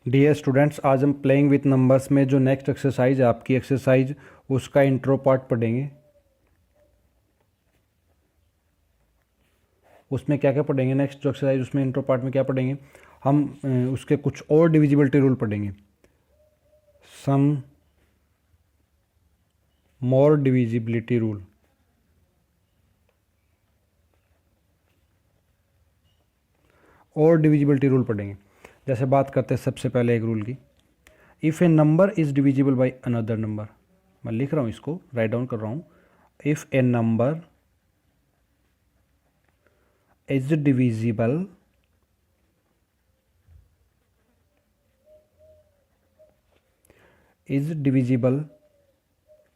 Dear students, आज हम playing with numbers में जो नेक्स्ट एक्सरसाइज है आपकी एक्सरसाइज उसका इंट्रो पार्ट पढ़ेंगे। उसमें क्या क्या पढ़ेंगे, नेक्स्ट जो एक्सरसाइज उसमें इंट्रो पार्ट में क्या पढ़ेंगे हम, उसके कुछ और डिविजिबिलिटी रूल पढ़ेंगे। सम मोर डिविजिबिलिटी रूल। और डिविजिबिलिटी रूल पढ़ेंगे। जैसे बात करते हैं सबसे पहले एक रूल की, if A number is divisible by another number. मैं लिख रहा हूँ, इसको राइट डाउन कर रहा हूँ। If A number is divisible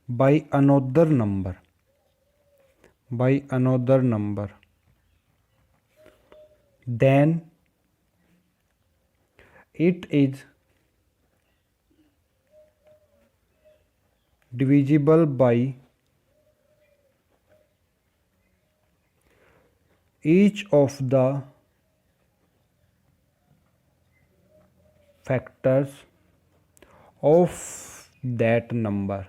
by another number, then it is divisible by each of the factors of that number।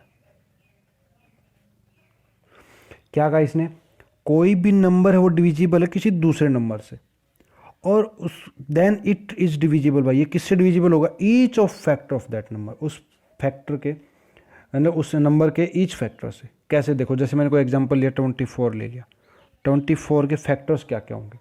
क्या कहा इसने, कोई भी नंबर है वो डिविजिबल है किसी दूसरे नंबर से, और उस then it is divisible by, ये किससे डिविजिबल होगा, each of factor of that number, उस फैक्टर के मतलब उस नंबर के ईच फैक्टर से। कैसे, देखो जैसे मैंने कोई एग्जांपल लिया 24 ले लिया, 24 के फैक्टर्स क्या क्या होंगे।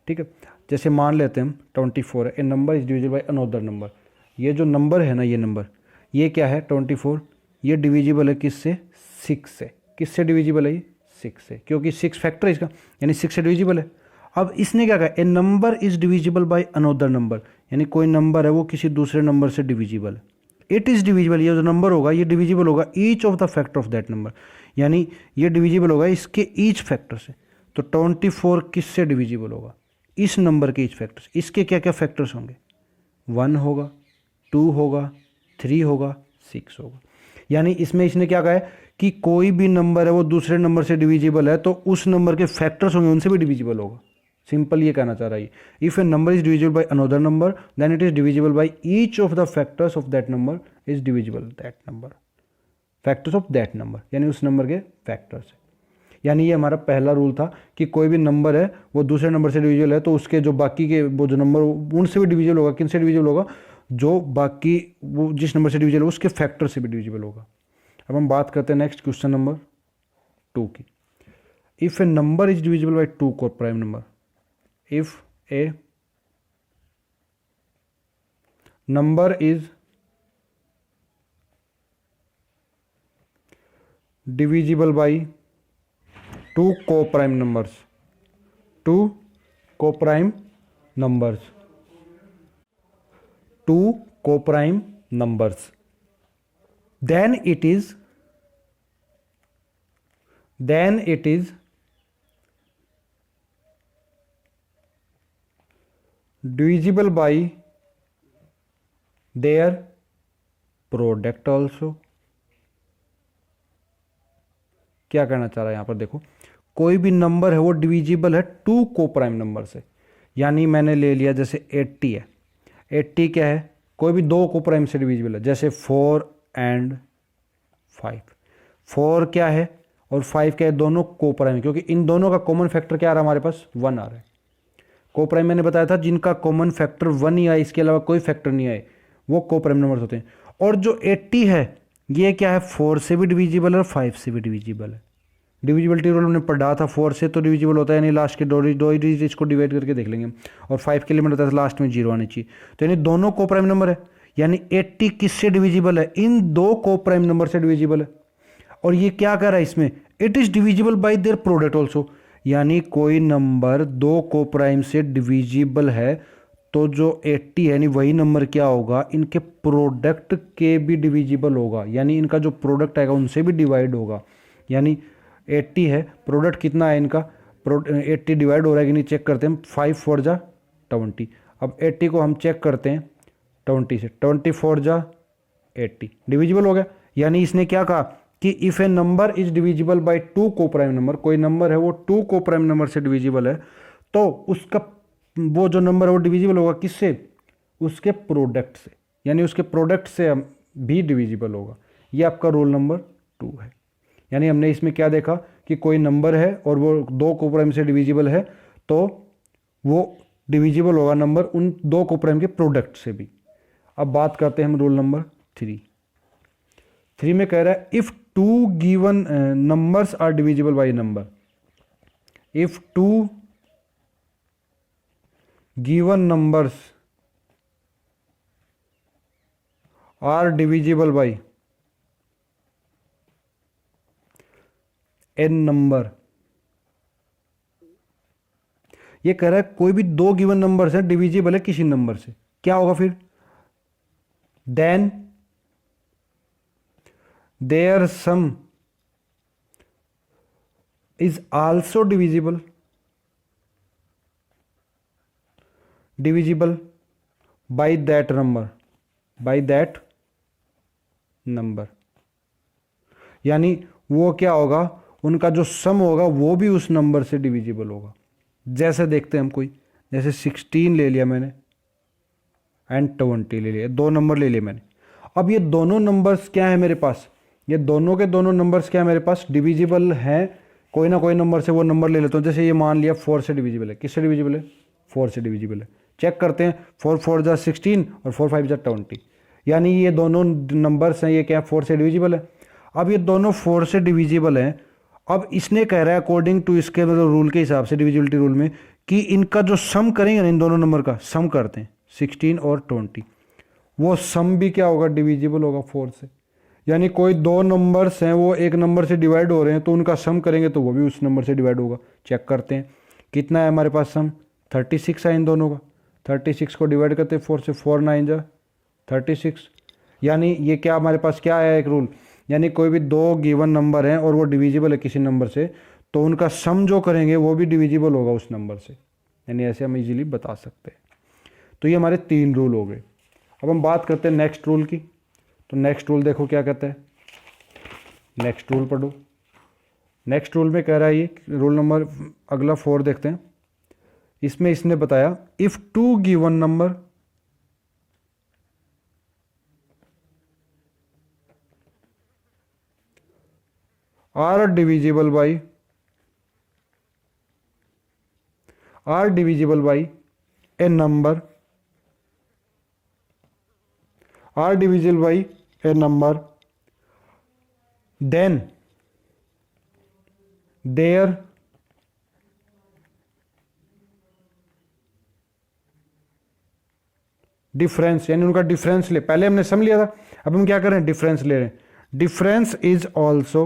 ठीक है, जैसे मान लेते हैं हम 24 है, a number is divisible by another number. ये जो नंबर है ना, ये नंबर ये क्या है 24, ये डिविजिबल है किससे, 6 से। किससे डिविजिबल है ये, 6 से, क्योंकि 6 फैक्टर है इसका, यानी 6 से डिविजिबल है। अब इसने क्या कहा, a number is divisible by another number, यानी कोई नंबर है वो किसी दूसरे नंबर से डिविजिबल है। इट इज़ डिविजिबल, ये जो नंबर होगा ये डिविजिबल होगा each of the factor of that number, यानी ये डिविजिबल होगा इसके ईच फैक्टर से। तो 24 किससे डिविजिबल होगा, इस नंबर के ईच फैक्टर से। इसके क्या क्या फैक्टर्स होंगे, 1 होगा, 2 होगा, 3 होगा, 6 होगा। यानी इसमें इसने क्या कहा है कि कोई भी नंबर है वो दूसरे नंबर से डिविजिबल है तो उस नंबर के फैक्टर्स होंगे उनसे भी डिविजिबल होगा। सिंपल ये कहना चाह रहा है, if a number is divisible by another number then it is divisible by each of the factors of that number is divisible that number, factors of that number, यानी उस नंबर के factors है। यानी ये हमारा पहला रूल था कि कोई भी नंबर है वो दूसरे नंबर से डिविजिबल है तो उसके जो बाकी के वो जो नंबर उनसे भी डिविजिबल होगा। किनसे डिविजिबल होगा, जो बाकी वो जिस नंबर से डिविजिबल है उसके फैक्टर से भी डिविजिबल होगा। अब हम बात करते हैं नेक्स्ट क्वेश्चन नंबर 2 की। If a number is divisible bye 2 को prime number, if a number is divisible by two co-prime numbers, two co-prime numbers, two co-prime numbers, then it is divisible by their product also। क्या कहना चाह रहा है यहाँ पर, देखो कोई भी नंबर है वो डिविजिबल है 2 को प्राइम नंबर से। यानी मैंने ले लिया जैसे 80 है, 80 क्या है, कोई भी 2 को प्राइम से डिविजिबल है, जैसे 4 एंड 5। 4 क्या है और 5 क्या है, दोनों को प्राइम है, क्योंकि इन दोनों का कॉमन फैक्टर क्या आ रहा है हमारे पास, 1 आ रहा है। को प्राइम मैंने बताया था जिनका कॉमन फैक्टर 1 ही आए, इसके अलावा कोई फैक्टर नहीं आए, वो को प्राइम नंबर्स होते हैं। और जो 80 है ये क्या है, 4 से भी डिविजिबल है और 5 से भी डिविजिबल है। डिविजिबिलिटी रूल हमने पढ़ा था, 4 से तो डिविजिबल होता है, यानी लास्ट के दो डिजिट इसको डिवाइड करके देख लेंगे, और 5 के लिमिट होता है लास्ट में 0 आनी चाहिए। तो यानी दोनों को प्राइम नंबर है, यानी 80 किससे डिविजिबल है, इन 2 को प्राइम नंबर से डिविजिबल है। और ये क्या कह रहा है इसमें, it is divisible by their product also, यानी कोई नंबर 2 को प्राइम से डिविजिबल है तो जो 80 है यानी वही नंबर क्या होगा, इनके प्रोडक्ट के भी डिविजिबल होगा, यानी इनका जो प्रोडक्ट आएगा उनसे भी डिवाइड होगा। यानी 80 है, प्रोडक्ट कितना है इनका, 80 डिवाइड हो रहा है कि नहीं चेक करते हैं, 5 4 जा 20। अब 80 को हम चेक करते हैं 20 से, 24 जा 80, डिविजिबल हो गया। यानी इसने क्या कहा कि if a number is divisible bye 2 को प्राइम नंबर, कोई नंबर है वो 2 को प्राइम नंबर से डिविजिबल है तो उसका वो जो नंबर है वो डिविजिबल होगा किससे, उसके प्रोडक्ट से, यानी उसके प्रोडक्ट से भी डिविजिबल होगा। ये आपका रूल नंबर 2 है। यानी हमने इसमें क्या देखा कि कोई नंबर है और वो 2 कोप्राइम से डिविजिबल है तो वो डिविजिबल होगा नंबर उन 2 कोप्राइम के प्रोडक्ट से भी। अब बात करते हैं हम रूल नंबर 3 में कह रहा है if 2 given numbers are divisible by number, if 2 given numbers are divisible by an number. ये कह रहा है कोई भी 2 गिवन नंबर्स है डिविजिबल है किसी नंबर से, क्या होगा फिर? Then their sum is also divisible by that number. यानी वो क्या होगा, उनका जो सम होगा वो भी उस नंबर से डिविजिबल होगा। जैसे देखते हैं हम कोई, जैसे 16 ले लिया मैंने एंड 20 ले लिया, 2 नंबर ले लिए मैंने। अब ये दोनों नंबर्स क्या है मेरे पास, ये दोनों के दोनों नंबर्स क्या है मेरे पास, डिविजिबल हैं कोई ना कोई नंबर से। वो नंबर ले लेता हूँ, जैसे ये मान लिया 4 से डिविजिबल है। किससे डिविजिबल है? 4 से डिविजिबल है। चेक करते हैं, 4 4 जा 16 और 4 5 जा 20, यानी ये दोनों नंबर्स हैं, ये क्या 4 से डिविजिबल है। अब ये दोनों 4 से डिविजिबल हैं। अब इसने कह रहा है अकॉर्डिंग टू इसके मतलब रूल के हिसाब से, डिविजिबिलिटी रूल में, कि इनका जो सम करेंगे ना, इन दोनों नंबर का सम करते हैं 16 और 20, वो सम भी क्या होगा, डिविजिबल होगा 4 से। यानी कोई 2 नंबर्स हैं वो एक नंबर से डिवाइड हो रहे हैं तो उनका सम करेंगे तो वो भी उस नंबर से डिवाइड होगा। चेक करते हैं कितना है हमारे पास सम, 36 है इन दोनों का। 36 को डिवाइड करते हैं 4 से, 4 9 जा 36। यानी ये क्या हमारे पास क्या है एक रूल, यानी कोई भी 2 गिवन नंबर हैं और वो डिविजिबल है किसी नंबर से तो उनका सम जो करेंगे वो भी डिविजिबल होगा उस नंबर से। यानी ऐसे हम इजीली बता सकते हैं। तो ये हमारे 3 रूल हो गए। अब हम बात करते हैं नेक्स्ट रूल की। तो नेक्स्ट रूल देखो क्या कहता है, नेक्स्ट रूल पढ़ो। नेक्स्ट रूल में कह रहा है ये रूल नंबर अगला 4 देखते हैं। इसमें इसने बताया if 2 given number are divisible by a number, are divisible by a number, then their difference, यानी उनका डिफरेंस ले, पहले हमने सम लिया था, अब हम क्या कर रहे हैं, डिफरेंस ले रहे हैं। Difference is also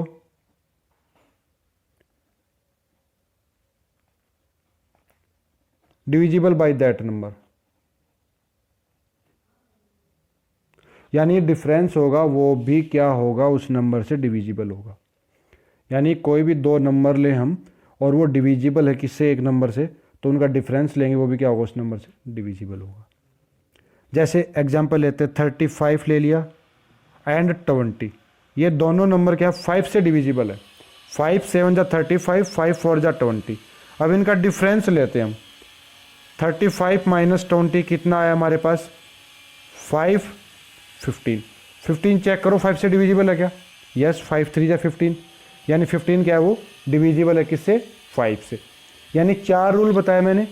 divisible by that number. यानी डिफरेंस होगा वो भी क्या होगा, उस नंबर से डिविजिबल होगा। यानी कोई भी 2 नंबर ले हम और वो डिविजिबल है किससे, एक नंबर से, तो उनका डिफरेंस लेंगे वो भी क्या होगा, उस नंबर से डिविजिबल होगा। जैसे एग्जांपल लेते हैं 35 ले लिया एंड 20, ये दोनों नंबर क्या 5 से डिविजिबल है। 5 7 जा 35, 5 4 जा 20। अब इनका डिफरेंस लेते हैं हम, 35 माइनस 20 कितना आया हमारे पास, 5 15। 15 चेक करो 5 से डिविजिबल है क्या, यस 5 3 जा 15, यानी 15 क्या है वो डिविजिबल है किससे, 5 से। यानी 4 रूल बताया मैंने,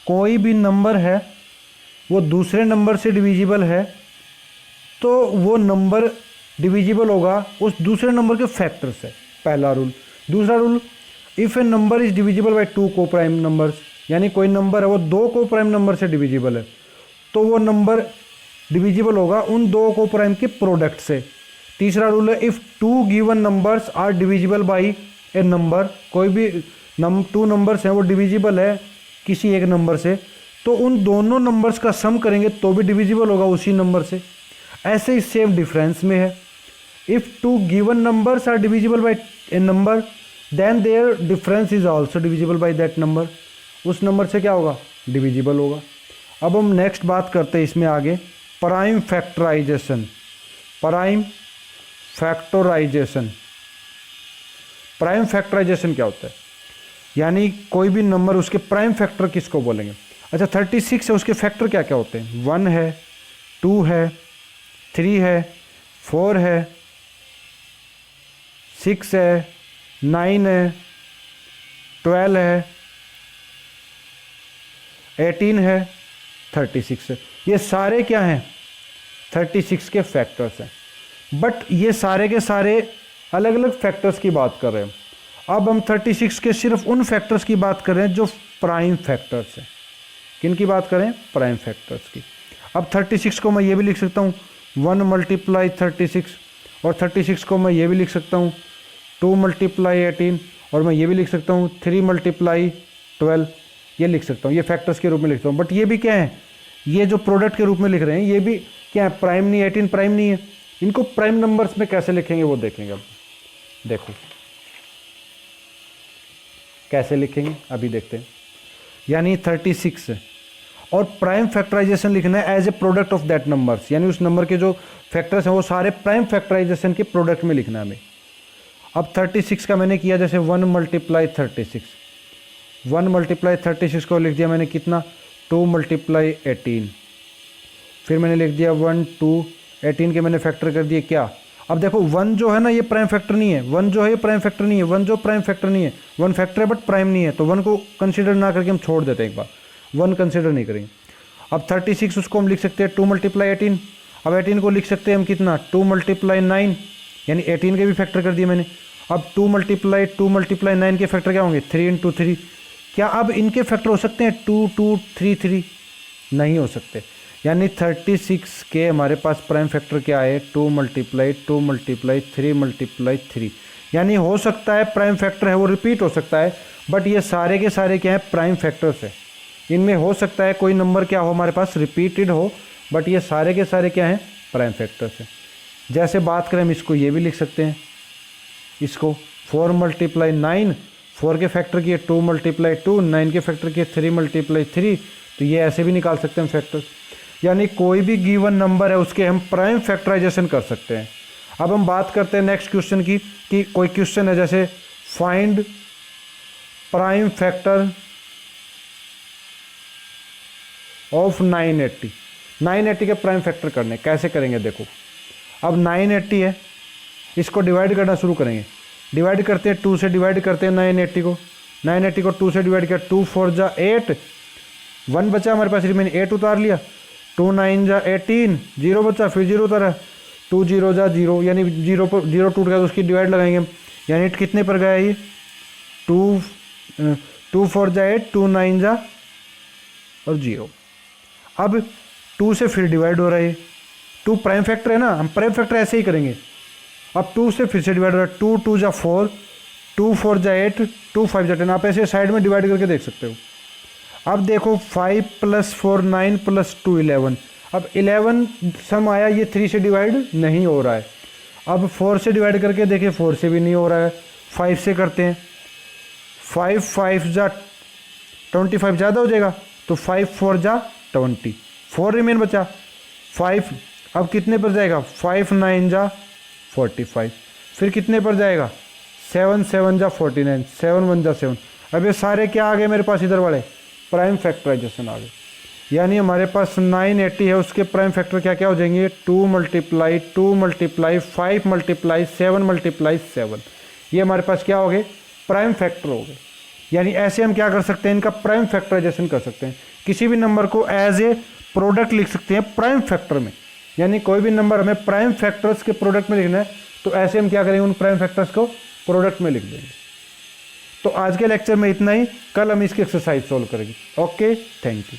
कोई भी नंबर है वो दूसरे नंबर से डिविजिबल है तो वो नंबर डिविजिबल होगा उस दूसरे नंबर के फैक्टर से, पहला रूल। दूसरा rule, if A number is divisible bye 2 coprime numbers, यानी कोई नंबर है वो 2 कोप्राइम नंबर से डिविजिबल है तो वो नंबर डिविजिबल होगा उन 2 कोप्राइम के प्रोडक्ट से। तीसरा रूल है, if 2 given numbers are divisible by a number, कोई भी 2 नंबर्स हैं वो डिविजिबल है किसी एक नंबर से तो उन दोनों नंबर्स का सम करेंगे तो भी डिविजिबल होगा उसी नंबर से। ऐसे ही सेम डिफरेंस में है, if 2 given numbers are divisible by a number then their difference is also divisible by that number, उस नंबर से क्या होगा, डिविजिबल होगा। अब हम नेक्स्ट बात करते हैं इसमें आगे, prime factorisation. Prime factorisation, prime factorisation क्या होता है, यानी कोई भी नंबर उसके प्राइम फैक्टर किसको बोलेंगे। अच्छा 36 है, उसके फैक्टर क्या क्या होते हैं? 1 है, 2 है, 3 है, 4 है, 6 है, 9 है, 12 है, 18 है, 36 है। ये सारे क्या हैं? 36 के फैक्टर्स हैं। बट ये सारे के सारे अलग अलग फैक्टर्स की बात कर रहे हैं। अब हम 36 के सिर्फ उन फैक्टर्स की बात कर रहे हैं जो प्राइम फैक्टर्स हैं। किन की बात करें? प्राइम फैक्टर्स की। अब 36 को मैं ये भी लिख सकता हूँ 1 मल्टीप्लाई 36, और 36 को मैं ये भी लिख सकता हूँ 2 मल्टीप्लाई 18, और मैं ये भी लिख सकता हूँ 3 मल्टीप्लाई 12। ये लिख सकता हूँ, ये फैक्टर्स के रूप में लिखता हूँ। बट ये भी क्या है? ये जो प्रोडक्ट के रूप में लिख रहे हैं ये भी क्या है? प्राइम नहीं है, 18 प्राइम नहीं है। इनको प्राइम नंबर्स में कैसे लिखेंगे वो देखेंगे। अब देखो कैसे लिखेंगे, अभी देखते हैं। यानी 36 है और प्राइम फैक्टराइजेशन लिखना है as a product of that numbers, यानी उस नंबर के जो फैक्टर्स हैं वो सारे प्राइम फैक्टराइजेशन के प्रोडक्ट में लिखना है हमें। अब 36 का मैंने किया जैसे 1 मल्टीप्लाई 36, 1 मल्टीप्लाई 36 को लिख दिया मैंने कितना? 2 मल्टीप्लाई 18। फिर मैंने लिख दिया 1 2 18 के मैंने फैक्टर कर दिए क्या? अब देखो 1 जो है ना ये प्राइम फैक्टर नहीं है, 1 जो है ये प्राइम फैक्टर नहीं है, 1 जो प्राइम फैक्टर नहीं है, 1 फैक्टर है बट प्राइम नहीं है, तो 1 को कंसीडर ना करके हम छोड़ देते हैं एक बार, 1 कंसीडर नहीं करेंगे। अब 36 उसको हम लिख सकते हैं 2 मल्टीप्लाई 18। अब 18 को लिख सकते हैं हम कितना? 2 मल्टीप्लाई 9, यानी 18 के भी फैक्टर कर दिए मैंने। अब 2 मल्टीप्लाई 9 के फैक्टर क्या होंगे? 3 इंटू 3। क्या अब इनके फैक्टर हो सकते हैं 2 2 3 3? नहीं हो सकते। यानी 36 के हमारे पास प्राइम फैक्टर क्या है? 2 मल्टीप्लाई 3 मल्टीप्लाई 3। यानी हो सकता है प्राइम फैक्टर है वो रिपीट हो सकता है, बट ये सारे के सारे क्या है? प्राइम फैक्टर्स है। इनमें हो सकता है कोई नंबर क्या हो हमारे पास रिपीटेड हो, बट ये सारे के सारे क्या हैं? प्राइम फैक्टर्स है। जैसे बात करें हम इसको ये भी लिख सकते हैं, इसको 4 मल्टीप्लाई 9, 4 के फैक्टर किए 2 मल्टीप्लाई 2, 9 के फैक्टर किए 3 मल्टीप्लाई 3, तो ये ऐसे भी निकाल सकते हैं फैक्टर्स। यानी कोई भी गिवन नंबर है उसके हम प्राइम फैक्टराइजेशन कर सकते हैं। अब हम बात करते हैं नेक्स्ट क्वेश्चन की, कि कोई क्वेश्चन है जैसे फाइंड प्राइम फैक्टर ऑफ 980। 980 के प्राइम फैक्टर करने कैसे करेंगे देखो। अब 980 है, इसको डिवाइड करना शुरू करेंगे। डिवाइड करते हैं 2 से डिवाइड करते हैं 980 को। 980 को 2 से डिवाइड किया, 2 4 जा 8, 1 बचा हमारे पास, मैंने 8 उतार लिया। 2 9 जा 18, 0 बचा, फिर 0 उतारा, 2 0 जा 0, यानी 0 पर 0 टूट गया तो उसकी डिवाइड लगाएंगे हम। यानी कितने पर गया ये? 2 4 जा 8, 2 9 जा और 0। अब 2 से फिर डिवाइड हो रहा है, 2 प्राइम फैक्टर है ना, हम प्राइम फैक्टर ऐसे ही करेंगे। अब 2 से फिर से डिवाइड हो रहा है, 2 2 जा 4, 2 4 जा 8, 2 5 जा 10। आप ऐसे साइड में डिवाइड करके देख सकते हो। अब देखो 5 + 4 9 + 2 11। अब 11 सम आया, ये 3 से डिवाइड नहीं हो रहा है। अब 4 से डिवाइड करके देखिए, 4 से भी नहीं हो रहा है। 5 से करते हैं, 5 5 जा 25 ज़्यादा हो जाएगा, तो 5 4 जा 20, 4 रिमेन बचा 5। अब कितने पर जाएगा? 5 9 जा 45, फिर कितने पर जाएगा? 7 7 जा 49, 7 1 जा 7। अब ये सारे क्या आ गए मेरे पास? इधर वाले प्राइम फैक्टराइजेशन आ गए। यानी हमारे पास 980 है, उसके प्राइम फैक्टर क्या क्या हो जाएंगे? 2 मल्टीप्लाई 5 मल्टीप्लाई 7 ये हमारे पास क्या हो गए? प्राइम फैक्टर हो गए। यानी ऐसे हम क्या कर सकते हैं? इनका प्राइम फैक्टराइजेशन कर सकते हैं। किसी भी नंबर को एज ए प्रोडक्ट लिख सकते हैं प्राइम फैक्टर में। यानी कोई भी नंबर हमें प्राइम फैक्टर्स के प्रोडक्ट में लिखना है, तो ऐसे हम क्या करेंगे? उन प्राइम फैक्टर्स को प्रोडक्ट में लिख देंगे। तो आज के लेक्चर में इतना ही, कल हम इसकी एक्सरसाइज सोल्व करेंगे। Okay, thank you.